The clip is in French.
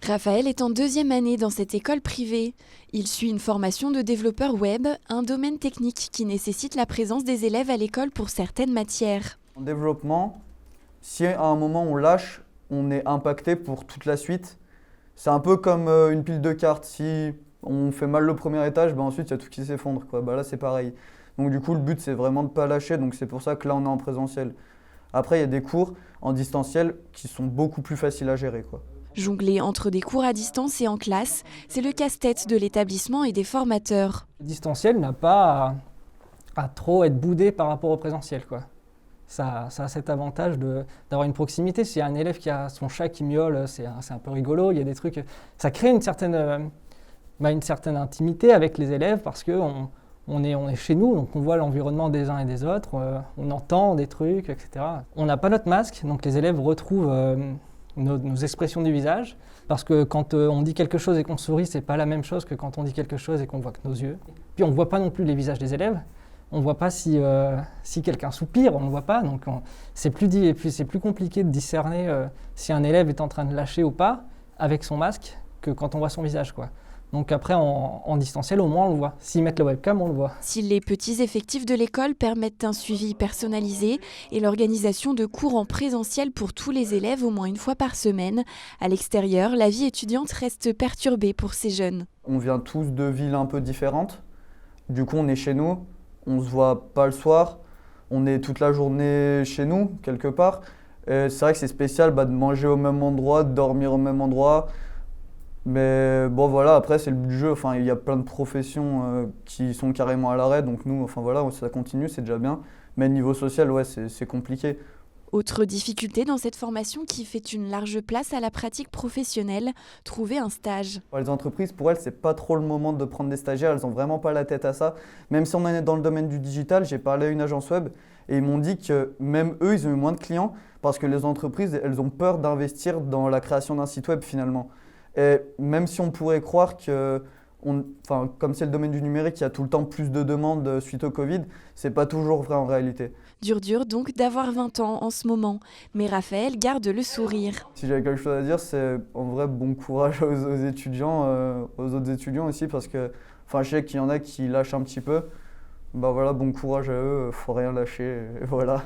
Raphaël est en 2e année dans cette école privée. Il suit une formation de développeur web, un domaine technique qui nécessite la présence des élèves à l'école pour certaines matières. En développement, si à un moment on lâche, on est impacté pour toute la suite. C'est un peu comme une pile de cartes. Si on fait mal le premier étage, ensuite il y a tout qui s'effondre, quoi. Là c'est pareil. Donc du coup le but c'est vraiment de ne pas lâcher, donc c'est pour ça que là on est en présentiel. Après il y a des cours en distanciel qui sont beaucoup plus faciles à gérer, quoi. Jongler entre des cours à distance et en classe, c'est le casse-tête de l'établissement et des formateurs. Le distanciel n'a pas à trop être boudé par rapport au présentiel, quoi. Ça a cet avantage d'avoir une proximité. S'il y a un élève qui a son chat qui miaule, c'est un peu rigolo. Il y a des trucs, ça crée une certaine intimité avec les élèves parce qu'on est chez nous, donc on voit l'environnement des uns et des autres, on entend des trucs, etc. On n'a pas notre masque, donc les élèves retrouvent nos expressions du visage, parce que quand on dit quelque chose et qu'on sourit, c'est pas la même chose que quand on dit quelque chose et qu'on voit que nos yeux. Puis on voit pas non plus les visages des élèves. On ne voit pas si quelqu'un soupire, on ne le voit pas, donc c'est plus compliqué de discerner si un élève est en train de lâcher ou pas avec son masque que quand on voit son visage, quoi. Donc après, en distanciel, au moins on le voit. S'ils mettent la webcam, on le voit. Si les petits effectifs de l'école permettent un suivi personnalisé et l'organisation de cours en présentiel pour tous les élèves au moins une fois par semaine, à l'extérieur, la vie étudiante reste perturbée pour ces jeunes. On vient tous de villes un peu différentes, du coup on est chez nous. On ne se voit pas le soir, on est toute la journée chez nous, quelque part. C'est vrai que c'est spécial de manger au même endroit, de dormir au même endroit. Mais bon voilà, après c'est le but du jeu. Enfin, il y a plein de professions qui sont carrément à l'arrêt, donc nous, enfin voilà, ça continue, c'est déjà bien. Mais niveau social, ouais, c'est compliqué. Autre difficulté dans cette formation qui fait une large place à la pratique professionnelle, trouver un stage. Les entreprises, pour elles, c'est pas trop le moment de prendre des stagiaires, elles ont vraiment pas la tête à ça. Même si on est dans le domaine du digital, j'ai parlé à une agence web et ils m'ont dit que même eux, ils ont eu moins de clients parce que les entreprises, elles ont peur d'investir dans la création d'un site web finalement. Et même si on pourrait croire que, comme c'est le domaine du numérique, il y a tout le temps plus de demandes suite au Covid, c'est pas toujours vrai en réalité. Dur donc d'avoir 20 ans en ce moment, mais Raphaël garde le sourire. Si j'avais quelque chose à dire, c'est en vrai bon courage aux étudiants, aux autres étudiants aussi, parce que je sais qu'il y en a qui lâchent un petit peu. Voilà, bon courage à eux, faut rien lâcher, et voilà.